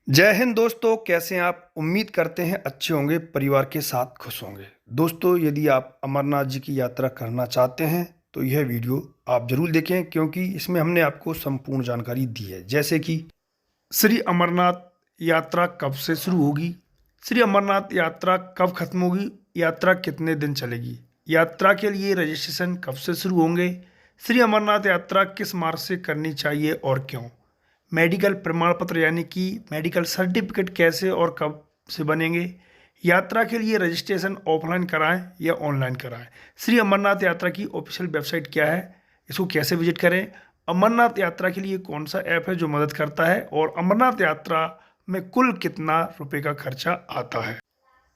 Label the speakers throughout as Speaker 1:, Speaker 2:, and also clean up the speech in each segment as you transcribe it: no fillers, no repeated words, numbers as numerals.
Speaker 1: जय हिंद दोस्तों, कैसे हैं आप। उम्मीद करते हैं अच्छे होंगे, परिवार के साथ खुश होंगे। दोस्तों, यदि आप अमरनाथ जी की यात्रा करना चाहते हैं तो यह वीडियो आप जरूर देखें, क्योंकि इसमें हमने आपको संपूर्ण जानकारी दी है। जैसे कि श्री अमरनाथ यात्रा कब से शुरू होगी, श्री अमरनाथ यात्रा कब खत्म होगी, यात्रा कितने दिन चलेगी, यात्रा के लिए रजिस्ट्रेशन कब से शुरू होंगे, श्री अमरनाथ यात्रा किस मार्ग से करनी चाहिए और क्यों, मेडिकल प्रमाण पत्र यानी कि मेडिकल सर्टिफिकेट कैसे और कब से बनेंगे, यात्रा के लिए रजिस्ट्रेशन ऑफलाइन कराएं या ऑनलाइन कराएं, श्री अमरनाथ यात्रा की ऑफिशियल वेबसाइट क्या है, इसको कैसे विजिट करें, अमरनाथ यात्रा के लिए कौन सा ऐप है जो मदद करता है, और अमरनाथ यात्रा में कुल कितना रुपए का खर्चा आता है।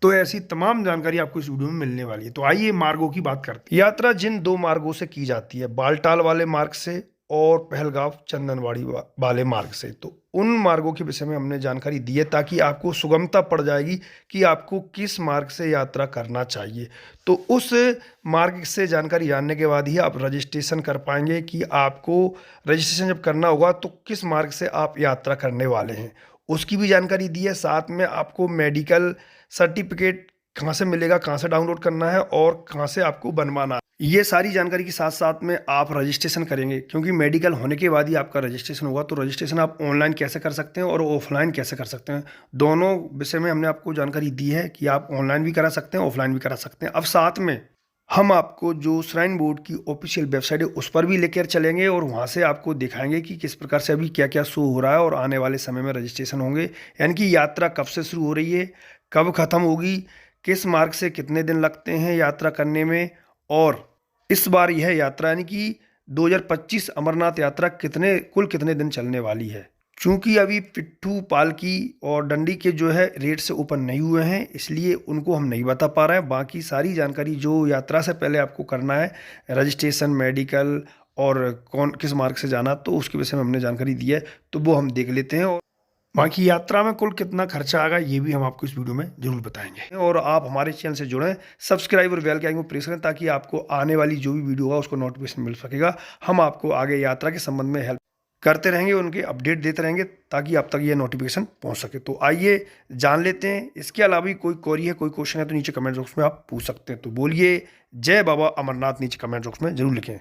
Speaker 1: तो ऐसी तमाम जानकारी आपको इस वीडियो में मिलने वाली है। तो आइए मार्गों की बात करते हैं। यात्रा जिन दो मार्गों से की जाती है, बालटाल वाले मार्ग से और पहलगाम चंदनवाड़ी वाले मार्ग से, तो उन मार्गों के विषय में हमने जानकारी दी है ताकि आपको सुगमता पड़ जाएगी कि आपको किस मार्ग से यात्रा करना चाहिए। तो उस मार्ग से जानकारी जानने के बाद ही आप रजिस्ट्रेशन कर पाएंगे कि आपको रजिस्ट्रेशन जब करना होगा तो किस मार्ग से आप यात्रा करने वाले हैं, उसकी भी जानकारी दी है। साथ में आपको मेडिकल सर्टिफिकेट कहाँ से मिलेगा, कहाँ से डाउनलोड करना है और कहाँ से आपको बनवाना है, ये सारी जानकारी के साथ साथ में आप रजिस्ट्रेशन करेंगे, क्योंकि मेडिकल होने के बाद ही आपका रजिस्ट्रेशन होगा। तो रजिस्ट्रेशन आप ऑनलाइन कैसे कर सकते हैं और ऑफलाइन कैसे कर सकते हैं, दोनों विषय में हमने आपको जानकारी दी है कि आप ऑनलाइन भी करा सकते हैं, ऑफलाइन भी करा सकते हैं। अब साथ में हम आपको जो श्राइन बोर्ड की ऑफिशियल वेबसाइट है उस पर भी लेकर चलेंगे और वहाँ से आपको दिखाएंगे कि किस प्रकार से अभी क्या क्या शो हो रहा है और आने वाले समय में रजिस्ट्रेशन होंगे, यानी कि यात्रा कब से शुरू हो रही है, कब खत्म होगी, किस मार्ग से कितने दिन लगते हैं यात्रा करने में, और इस बार यह यात्रा यानी कि 2025 अमरनाथ यात्रा कुल कितने दिन चलने वाली है। चूंकि अभी पिट्ठू, पालकी और डंडी के जो है रेट से ओपन नहीं हुए हैं, इसलिए उनको हम नहीं बता पा रहे हैं। बाकी सारी जानकारी जो यात्रा से पहले आपको करना है, रजिस्ट्रेशन, मेडिकल और कौन किस मार्ग से जाना, तो उसके विषय में हमने जानकारी दी है, तो वो हम देख लेते हैं। और बाकी यात्रा में कुल कितना खर्चा आएगा ये भी हम आपको इस वीडियो में जरूर बताएंगे। और आप हमारे चैनल से जुड़ें, सब्सक्राइब और बेल के आइकन को प्रेस करें ताकि आपको आने वाली जो भी वीडियो होगा उसको नोटिफिकेशन मिल सकेगा। हम आपको आगे यात्रा के संबंध में हेल्प करते रहेंगे, उनके अपडेट देते रहेंगे ताकि आप तक ये नोटिफिकेशन पहुंच सके। तो आइए जान लेते हैं। इसके अलावा भी कोई क्वेरी है, कोई क्वेश्चन है तो नीचे कमेंट बॉक्स में आप पूछ सकते हैं। तो बोलिए जय बाबा अमरनाथ, नीचे कमेंट बॉक्स में जरूर लिखें।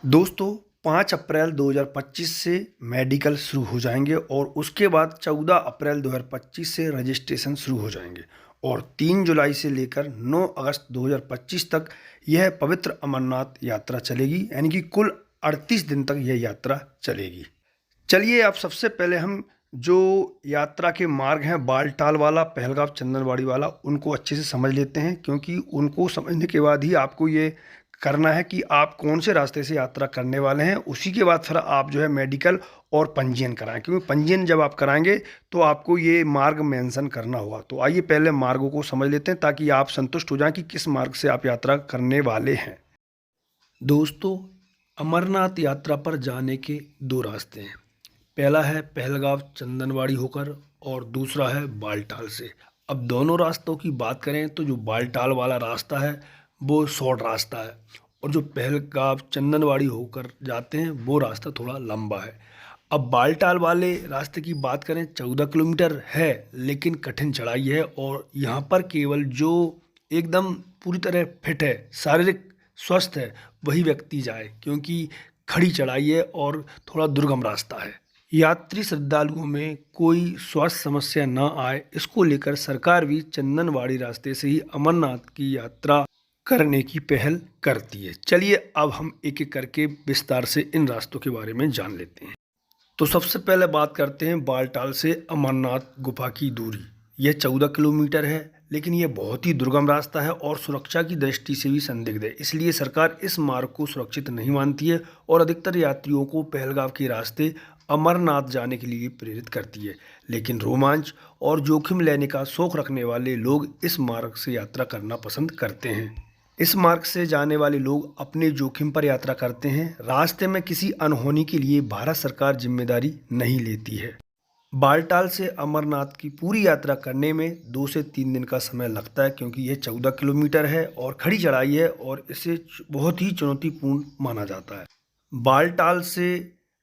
Speaker 1: दोस्तों, 5 अप्रैल 2025 से मेडिकल शुरू हो जाएंगे और उसके बाद 14 अप्रैल 2025 से रजिस्ट्रेशन शुरू हो जाएंगे और 3 जुलाई से लेकर 9 अगस्त 2025 तक यह पवित्र अमरनाथ यात्रा चलेगी, यानी कि कुल 38 दिन तक यह यात्रा चलेगी। चलिए, आप सबसे पहले हम जो यात्रा के मार्ग हैं, बालटाल वाला, पहलगाम चंदनवाड़ी वाला, उनको अच्छे से समझ लेते हैं, क्योंकि उनको समझने के बाद ही आपको ये करना है कि आप कौन से रास्ते से यात्रा करने वाले हैं। उसी के बाद फिर आप जो है मेडिकल और पंजीयन कराएं, क्योंकि पंजीयन जब आप कराएंगे तो आपको ये मार्ग मेंशन करना होगा। तो आइए पहले मार्गों को समझ लेते हैं ताकि आप संतुष्ट हो जाएं कि किस मार्ग से आप यात्रा करने वाले हैं। दोस्तों, अमरनाथ यात्रा पर जाने के दो रास्ते हैं। पहला है पहलगाम चंदनवाड़ी होकर और दूसरा है बालटाल से। अब दोनों रास्तों की बात करें तो जो बालटाल वाला रास्ता है वो शॉर्ट रास्ता है और जो पहलगाम चंदनवाड़ी होकर जाते हैं वो रास्ता थोड़ा लंबा है। अब बालटाल वाले रास्ते की बात करें, 14 किलोमीटर है लेकिन कठिन चढ़ाई है और यहाँ पर केवल जो एकदम पूरी तरह फिट है, शारीरिक स्वस्थ है, वही व्यक्ति जाए, क्योंकि खड़ी चढ़ाई है और थोड़ा दुर्गम रास्ता है। यात्री श्रद्धालुओं में कोई स्वास्थ्य समस्या न आए, इसको लेकर सरकार भी चंदनवाड़ी रास्ते से ही अमरनाथ की यात्रा करने की पहल करती है। चलिए अब हम एक एक करके विस्तार से इन रास्तों के बारे में जान लेते हैं। तो सबसे पहले बात करते हैं बालटाल से अमरनाथ गुफा की दूरी। यह 14 किलोमीटर है, लेकिन यह बहुत ही दुर्गम रास्ता है और सुरक्षा की दृष्टि से भी संदिग्ध है, इसलिए सरकार इस मार्ग को सुरक्षित नहीं मानती है और अधिकतर यात्रियों को पहलगाम के रास्ते अमरनाथ जाने के लिए प्रेरित करती है। लेकिन रोमांच और जोखिम लेने का शौक रखने वाले लोग इस मार्ग से यात्रा करना पसंद करते हैं। इस मार्ग से जाने वाले लोग अपने जोखिम पर यात्रा करते हैं। रास्ते में किसी अनहोनी के लिए भारत सरकार जिम्मेदारी नहीं लेती है। बालटाल से अमरनाथ की पूरी यात्रा करने में 2 से 3 दिन का समय लगता है, क्योंकि यह 14 किलोमीटर है और खड़ी चढ़ाई है और इसे बहुत ही चुनौतीपूर्ण माना जाता है। बालटाल से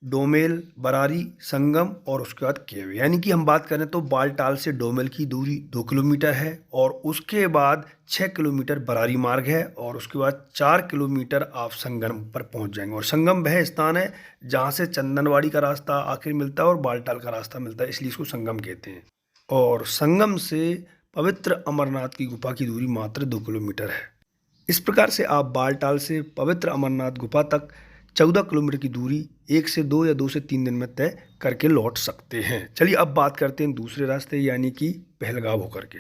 Speaker 1: डोमेल, बरारी, संगम और उसके बाद केव। यानी कि हम बात करें तो बालटाल से डोमेल की दूरी 2 किलोमीटर है और उसके बाद 6 किलोमीटर बरारी मार्ग है और उसके बाद 4 किलोमीटर आप संगम पर पहुंच जाएंगे। और संगम वह स्थान है जहां से चंदनवाड़ी का रास्ता आखिर मिलता है और बालटाल का रास्ता मिलता है, इसलिए इसको संगम कहते हैं। और संगम से पवित्र अमरनाथ की गुफा की दूरी मात्र 2 किलोमीटर है। इस प्रकार से आप बालटाल से पवित्र अमरनाथ गुफा तक 14 किलोमीटर की दूरी 1 से 2 या 2 से 3 दिन में तय करके लौट सकते हैं। चलिए अब बात करते हैं दूसरे रास्ते यानी कि पहलगाम होकर के।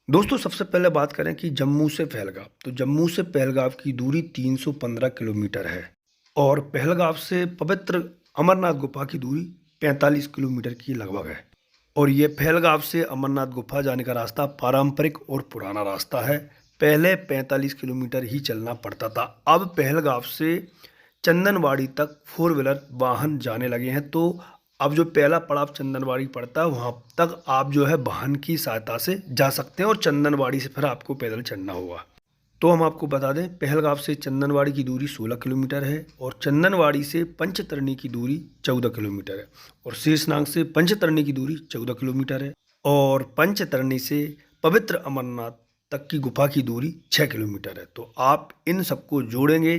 Speaker 1: दोस्तों सबसे पहले बात करें कि जम्मू से पहलगाम, तो जम्मू से पहलगाम की दूरी 315 किलोमीटर है और पहलगाम से पवित्र अमरनाथ गुफा की दूरी 45 किलोमीटर की लगभग है। और ये पहलगाम से अमरनाथ गुफा जाने का रास्ता पारंपरिक और पुराना रास्ता है। पहले 45 किलोमीटर ही चलना पड़ता था, अब पहलगाम से चंदनवाड़ी तक 4 व्हीलर वाहन जाने लगे हैं। तो अब जो पहला पड़ाव चंदनवाड़ी पड़ता है वहाँ तक आप जो है वाहन की सहायता से जा सकते हैं और चंदनवाड़ी से फिर आपको पैदल चढ़ना होगा। तो हम आपको बता दें पहलगाम से चंदनवाड़ी की दूरी 16 किलोमीटर है और चंदनवाड़ी से पंचतरणी की दूरी 14 किलोमीटर है और शेषनाग से पंचतरणी की दूरी 14 किलोमीटर है और पंचतरणी से पवित्र अमरनाथ तक की गुफा की दूरी 6 किलोमीटर है। तो आप इन सबको जोड़ेंगे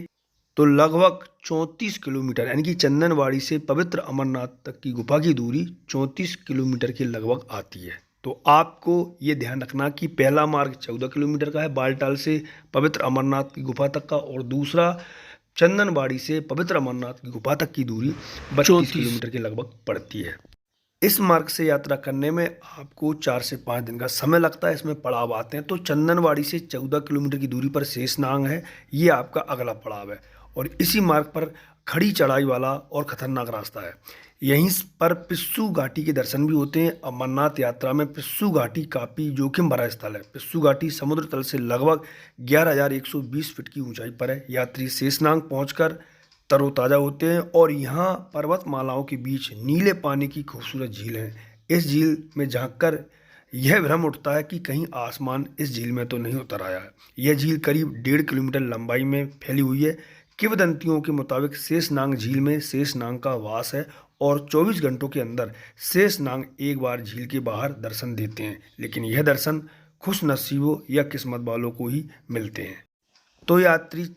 Speaker 1: तो लगभग 34 किलोमीटर, यानी कि चंदनवाड़ी से पवित्र अमरनाथ तक की गुफा की दूरी 34 किलोमीटर के लगभग आती है। तो आपको ये ध्यान रखना कि पहला मार्ग 14 किलोमीटर का है बालटाल से पवित्र अमरनाथ की गुफा तक का और दूसरा चंदनवाड़ी से पवित्र अमरनाथ की गुफा तक की दूरी 32 किलोमीटर के लगभग पड़ती है। इस मार्ग से यात्रा करने में आपको 4 से 5 दिन का समय लगता है। इसमें पड़ाव आते हैं, तो चंदनवाड़ी से 14 किलोमीटर की दूरी पर शेषनाग है, ये आपका अगला पड़ाव है और इसी मार्ग पर खड़ी चढ़ाई वाला और खतरनाक रास्ता है। यहीं पर पिस्सू घाटी के दर्शन भी होते हैं। अमरनाथ यात्रा में पिस्सू घाटी काफ़ी जोखिम भरा स्थल है। पिस्सू घाटी समुद्र तल से लगभग 11,120 फीट की ऊंचाई पर है। यात्री शेषनाग पहुंचकर तरोताज़ा होते हैं और यहाँ पर्वतमालाओं के बीच नीले पानी की खूबसूरत झील है। इस झील में झांककर यह भ्रम उठता है कि कहीं आसमान इस झील में तो नहीं उतर आया है। यह झील करीब 1.5 किलोमीटर लंबाई में फैली हुई है। किंवदंतियों के मुताबिक शेषनाग झील में शेषनाग का वास है और 24 घंटों के अंदर शेषनाग एक बार झील के बाहर दर्शन देते हैं, लेकिन यह दर्शन खुश नसीबों या किस्मत वालों को ही मिलते हैं। तो यात्री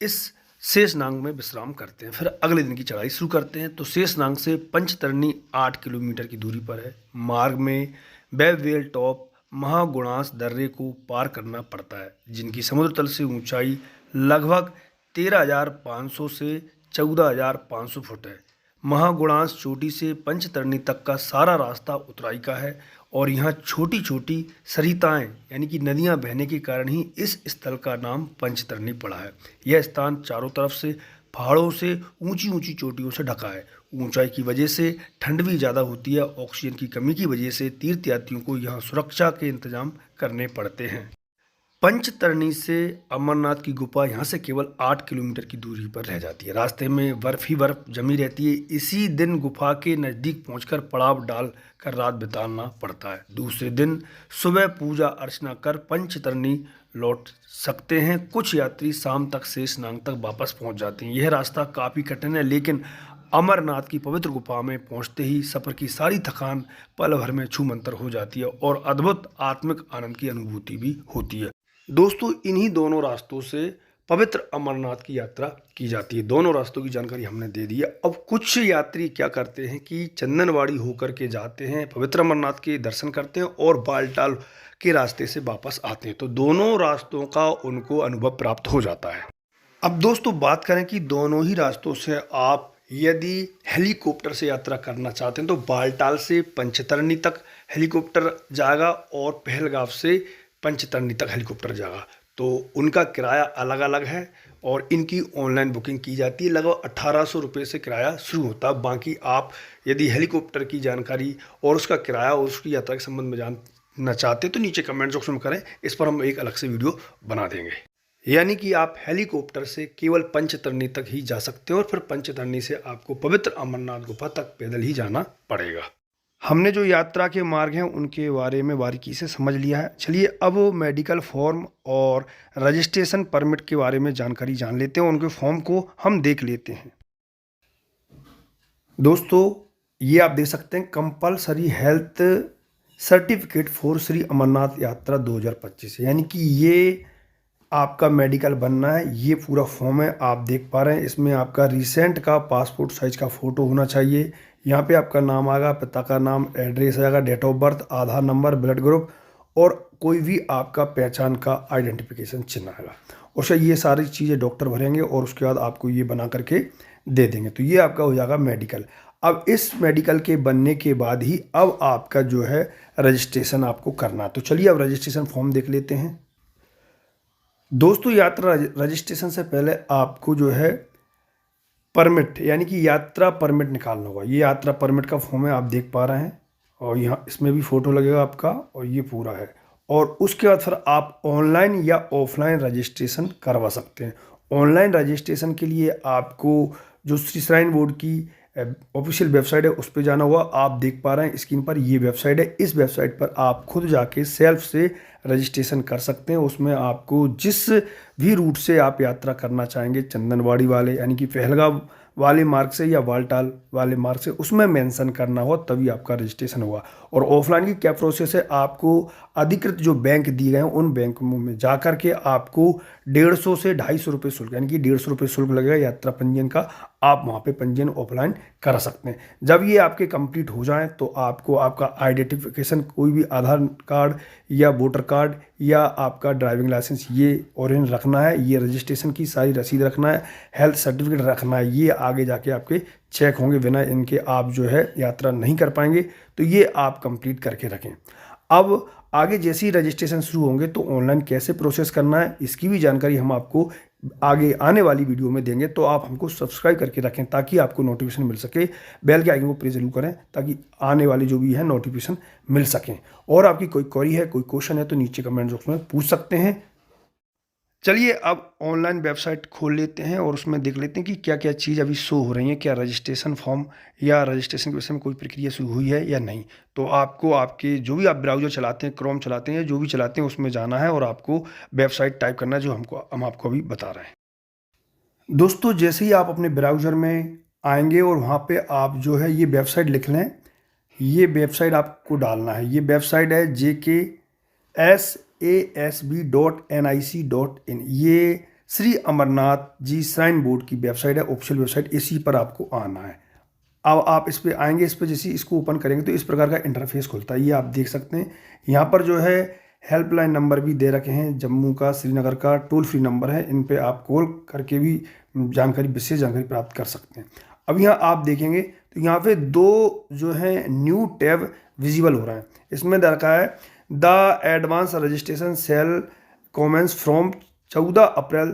Speaker 1: इस शेषनाग में विश्राम करते हैं, फिर अगले दिन की चढ़ाई शुरू करते हैं। तो शेषनाग से पंचतरणी 8 किलोमीटर की दूरी पर है। मार्ग में बेबवेल टॉप महागुणास दर्रे को पार करना पड़ता है, जिनकी समुद्र तल से ऊंचाई लगभग 13,500 से 14,500 फुट है। महागुणास चोटी से पंचतरणी तक का सारा रास्ता उतराई का है और यहाँ छोटी छोटी सरिताएं यानी कि नदियाँ बहने के कारण ही इस स्थल का नाम पंचतरणी पड़ा है। यह स्थान चारों तरफ से पहाड़ों से ऊंची ऊंची चोटियों से ढका है। ऊंचाई की वजह से ठंड भी ज़्यादा होती है। ऑक्सीजन की कमी की वजह से तीर्थयात्रियों को यहाँ सुरक्षा के इंतजाम करने पड़ते हैं। पंचतरणी से अमरनाथ की गुफा यहाँ से केवल 8 किलोमीटर की दूरी पर रह जाती है। रास्ते में बर्फ ही बर्फ जमी रहती है। इसी दिन गुफा के नज़दीक पहुंचकर पड़ाव डाल कर रात बिताना पड़ता है। दूसरे दिन सुबह पूजा अर्चना कर पंचतरणी लौट सकते हैं। कुछ यात्री शाम तक शेषनाग तक वापस पहुंच जाते हैं। यह रास्ता काफ़ी कठिन है, लेकिन अमरनाथ की पवित्र गुफा में पहुंचते ही सफ़र की सारी थकान पल भर में छूमंतर हो जाती है और अद्भुत आत्मिक आनंद की अनुभूति भी होती है। दोस्तों इन्हीं दोनों रास्तों से पवित्र अमरनाथ की यात्रा की जाती है। दोनों रास्तों की जानकारी हमने दे दी है। अब कुछ यात्री क्या करते हैं कि चंदनवाड़ी होकर के जाते हैं, पवित्र अमरनाथ के दर्शन करते हैं और बालटाल के रास्ते से वापस आते हैं। तो दोनों रास्तों का उनको अनुभव प्राप्त हो जाता है। अब दोस्तों बात करें कि दोनों ही रास्तों से आप यदि हेलीकॉप्टर से यात्रा करना चाहते हैं तो बालटाल से पंचतरणी तक हेलीकॉप्टर जाएगा और पहलगाम से पंचतरणी तक हेलीकॉप्टर जाएगा। तो उनका किराया अलग अलग है और इनकी ऑनलाइन बुकिंग की जाती है। लगभग 1800 रुपये से किराया शुरू होता है। बाकी आप यदि हेलीकॉप्टर की जानकारी और उसका किराया और उसकी यात्रा के संबंध में जानना चाहते हैं तो नीचे कमेंट बॉक्स में करें, इस पर हम एक अलग से वीडियो बना देंगे। यानी कि आप हेलीकॉप्टर से केवल पंचतरणी तक ही जा सकते हो और फिर पंचतरणी से आपको पवित्र अमरनाथ गुफा तक पैदल ही जाना पड़ेगा। हमने जो यात्रा के मार्ग हैं उनके बारे में बारीकी से समझ लिया है। चलिए अब मेडिकल फॉर्म और रजिस्ट्रेशन परमिट के बारे में जानकारी जान लेते हैं। उनके फॉर्म को हम देख लेते हैं। दोस्तों ये आप देख सकते हैं compulsory health certificate for Shri Amarnath Yatra 2025, यानी कि ये आपका मेडिकल बनना है। ये पूरा फॉर्म है, आप देख पा रहे हैं। इसमें आपका रिसेंट का पासपोर्ट साइज का फ़ोटो होना चाहिए। यहाँ पे आपका नाम आएगा, पिता का नाम, एड्रेस आएगा, date of birth, Aadhaar number, blood group और कोई भी आपका पहचान का आइडेंटिफिकेशन चिन्ह आएगा। और सर ये सारी चीज़ें डॉक्टर भरेंगे और उसके बाद आपको ये बना करके दे देंगे। तो ये आपका हो जाएगा मेडिकल। अब इस मेडिकल के बनने के बाद ही अब आपका जो है रजिस्ट्रेशन आपको करना है। तो चलिए अब रजिस्ट्रेशन फॉर्म देख लेते हैं। दोस्तों यात्रा रजिस्ट्रेशन से पहले आपको जो है परमिट यानी कि यात्रा परमिट निकालना होगा। ये यात्रा परमिट का फॉर्म है, आप देख पा रहे हैं। और यहाँ इसमें भी फ़ोटो लगेगा आपका और ये पूरा है। और उसके बाद फिर आप ऑनलाइन या ऑफलाइन रजिस्ट्रेशन करवा सकते हैं। ऑनलाइन रजिस्ट्रेशन के लिए आपको जो श्री श्राइन बोर्ड की ऑफिशियल वेबसाइट है उस पर जाना होगा। आप देख पा रहे हैं स्क्रीन पर ये वेबसाइट है। इस वेबसाइट पर आप खुद जाके सेल्फ से रजिस्ट्रेशन कर सकते हैं। उसमें आपको जिस भी रूट से आप यात्रा करना चाहेंगे, चंदनवाड़ी वाले यानी कि पहलगाम वाले मार्ग से या बालटाल वाले मार्ग से, उसमें मेंशन करना हो तभी आपका रजिस्ट्रेशन होगा। और ऑफलाइन की क्या प्रोसेस है, आपको अधिकृत जो बैंक दिए गए हैं उन बैंकों में जा कर के आपको 150 से 250 रुपये शुल्क यानी कि 150 रुपये शुल्क लगेगा यात्रा पंजीयन का। आप वहाँ पे पंजीयन ऑफलाइन करा सकते हैं। जब ये आपके कंप्लीट हो जाएं तो आपको आपका आइडेंटिफिकेशन, कोई भी आधार कार्ड या वोटर कार्ड या आपका ड्राइविंग लाइसेंस ये ओरिजिनल रखना है। ये रजिस्ट्रेशन की सारी रसीद रखना है, हेल्थ सर्टिफिकेट रखना है। ये आगे जाके आपके चेक होंगे, बिना इनके आप जो है यात्रा नहीं कर पाएंगे। तो ये आप कंप्लीट करके रखें। अब आगे जैसे ही रजिस्ट्रेशन शुरू होंगे तो ऑनलाइन कैसे प्रोसेस करना है इसकी भी जानकारी हम आपको आगे आने वाली वीडियो में देंगे। तो आप हमको सब्सक्राइब करके रखें ताकि आपको नोटिफिकेशन मिल सके। बेल के आइकन को प्रेस जरूर करें ताकि आने वाली जो भी है नोटिफिकेशन मिल सकें। और आपकी कोई क्वेरी है, कोई क्वेश्चन है तो नीचे कमेंट बॉक्स में पूछ सकते हैं। चलिए अब ऑनलाइन वेबसाइट खोल लेते हैं और उसमें देख लेते हैं कि क्या क्या चीज़ अभी शो हो रही है। क्या रजिस्ट्रेशन फॉर्म या रजिस्ट्रेशन के विषय में कोई प्रक्रिया शुरू हुई है या नहीं। तो आपको आपके जो भी आप ब्राउज़र चलाते हैं, क्रोम चलाते हैं या जो भी चलाते हैं, उसमें जाना है और आपको वेबसाइट टाइप करना है जो हम आपको अभी बता रहे हैं। दोस्तों जैसे ही आप अपने ब्राउज़र में आएंगे और वहाँ पे आप जो है ये वेबसाइट लिख लें। ये वेबसाइट आपको डालना है। ये वेबसाइट है JKSASB.nic.in। ये श्री अमरनाथ जी श्राइन बोर्ड की वेबसाइट है, ऑफिशियल वेबसाइट। इसी पर आपको आना है। अब आप इस पर आएंगे, इस पर जैसे इसको ओपन करेंगे तो इस प्रकार का इंटरफेस खुलता है। ये आप देख सकते हैं। यहाँ पर जो है हेल्पलाइन नंबर भी दे रखे हैं, जम्मू का, श्रीनगर का टोल फ्री नंबर है। इन पे आप कॉल करके भी जानकारी, विशेष जानकारी प्राप्त कर सकते हैं। अब यहाँ आप देखेंगे तो यहाँ पे दो जो है न्यू टैब विजिबल हो रहा है। इसमें दे रखा है the advance registration shall commence from 14 April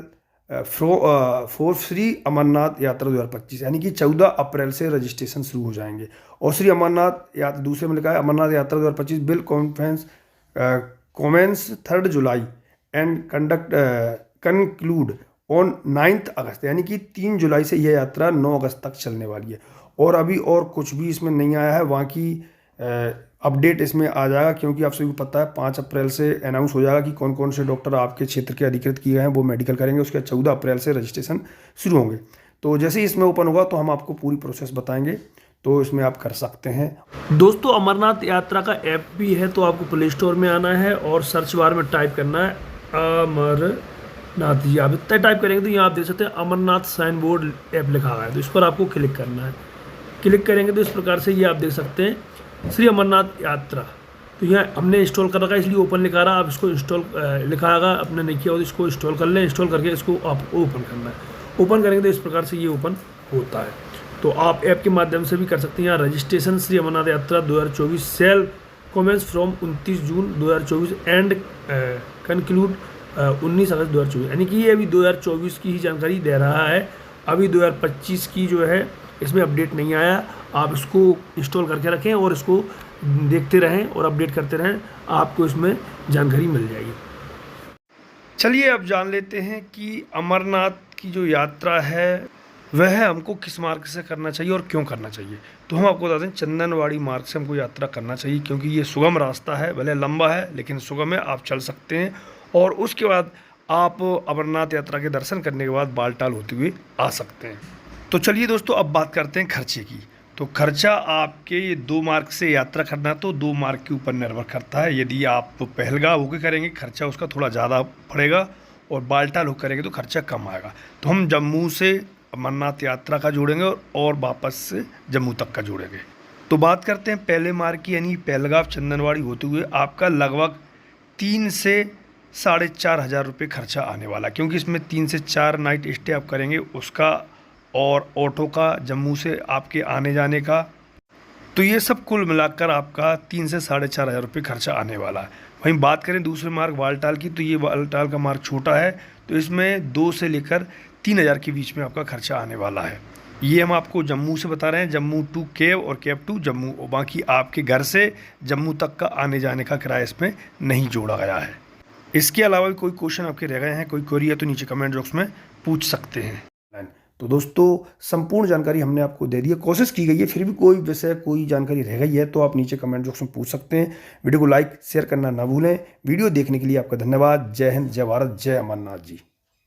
Speaker 1: for Shri Amarnath Yatra 2025, यानी कि 14 अप्रैल से रजिस्ट्रेशन शुरू हो जाएंगे। और श्री अमरनाथ यात्रा दूसरे में लिखा है Amarnath Yatra 2025 will conference commence 3 July and conclude on 9 August, यानी कि 3 जुलाई से यह यात्रा 9 अगस्त तक चलने वाली है। और अभी और कुछ भी इसमें नहीं आया है। वहाँ की अपडेट इसमें आ जाएगा, क्योंकि आप सभी को पता है 5 अप्रैल से अनाउंस हो जाएगा कि कौन कौन से डॉक्टर आपके क्षेत्र के अधिकृत किए गए हैं वो मेडिकल करेंगे। उसके बाद 14 अप्रैल से रजिस्ट्रेशन शुरू होंगे। तो जैसे ही इसमें ओपन होगा तो हम आपको पूरी प्रोसेस बताएंगे, तो इसमें आप कर सकते हैं।
Speaker 2: दोस्तों अमरनाथ यात्रा का ऐप भी है, तो आपको प्ले स्टोर में आना है और सर्च बार में टाइप करना है अमरनाथ जी। आप इतना टाइप करेंगे तो यहाँ आप देख सकते हैं अमरनाथ श्राइन बोर्ड ऐप लिखा हुआ है, तो इस पर आपको क्लिक करना है। क्लिक करेंगे तो इस प्रकार से ये आप देख सकते हैं श्री अमरनाथ यात्रा। तो यहाँ हमने इंस्टॉल कर रखा है इसलिए ओपन लिखा रहा। आप इसको इंस्टॉल लिखा आएगा, आपने नहीं किया हो तो इसको इंस्टॉल कर लें। इंस्टॉल करके इसको आप ओपन करना है। ओपन करेंगे तो इस प्रकार से ये ओपन होता है। तो आप ऐप के माध्यम से भी कर सकते हैं। यहाँ registration Shri Amarnath Yatra 2024 shall commence from 29 June 2024 and conclude 19 August 2024, यानी कि ये अभी 2024 की ही जानकारी दे रहा है। अभी 2025 की जो है इसमें अपडेट नहीं आया। आप इसको इंस्टॉल करके रखें और इसको देखते रहें और अपडेट करते रहें, आपको इसमें जानकारी मिल जाएगी।
Speaker 1: चलिए अब जान लेते हैं कि अमरनाथ की जो यात्रा है वह हमको किस मार्ग से करना चाहिए और क्यों करना चाहिए। तो हम आपको बता दें चंदनवाड़ी मार्ग से हमको यात्रा करना चाहिए, क्योंकि ये सुगम रास्ता है। भले लंबा है लेकिन सुगम है, आप चल सकते हैं। और उसके बाद आप अमरनाथ यात्रा के दर्शन करने के बाद बालटाल होते हुए आ सकते हैं। तो चलिए दोस्तों अब बात करते हैं खर्चे की। तो खर्चा आपके ये 2 मार्ग से यात्रा करना तो 2 मार्ग के ऊपर निर्भर करता है। यदि आप पहलगाम होकर करेंगे खर्चा उसका थोड़ा ज़्यादा पड़ेगा और बालटाल होकर करेंगे तो खर्चा कम आएगा। तो हम जम्मू से अमरनाथ यात्रा का जोड़ेंगे और वापस से जम्मू तक का जोड़ेंगे। तो बात करते हैं पहले मार्ग की, यानी पहलगाम चंदनवाड़ी होते हुए आपका लगभग 3 से 4,500 हज़ार रुपये खर्चा आने वाला, क्योंकि इसमें 3 से 4 नाइट स्टे आप करेंगे उसका और ऑटो का जम्मू से आपके आने जाने का, तो ये सब कुल मिलाकर आपका 3 से 4,500 हज़ार रुपये खर्चा आने वाला है। वहीं बात करें दूसरे मार्ग बालटाल की, तो ये बालटाल का मार्ग छोटा है, तो इसमें 2 से लेकर 3,000 के बीच में आपका खर्चा आने वाला है। ये हम आपको जम्मू से बता रहे हैं, जम्मू टू केव और केव टू जम्मू, और बाकी आपके घर से जम्मू तक का आने जाने का किराया इसमें नहीं जोड़ा गया है। इसके अलावा भी कोई क्वेश्चन आपके रह गए हैं, कोई क्वेरी है तो नीचे कमेंट बॉक्स में पूछ सकते हैं। तो दोस्तों संपूर्ण जानकारी हमने आपको दे दी है, कोशिश की गई है, फिर भी कोई विषय कोई जानकारी रह गई है तो आप नीचे कमेंट बॉक्स में पूछ सकते हैं। वीडियो को लाइक शेयर करना ना भूलें। वीडियो देखने के लिए आपका धन्यवाद। जय हिंद, जय भारत, जय अमरनाथ जी।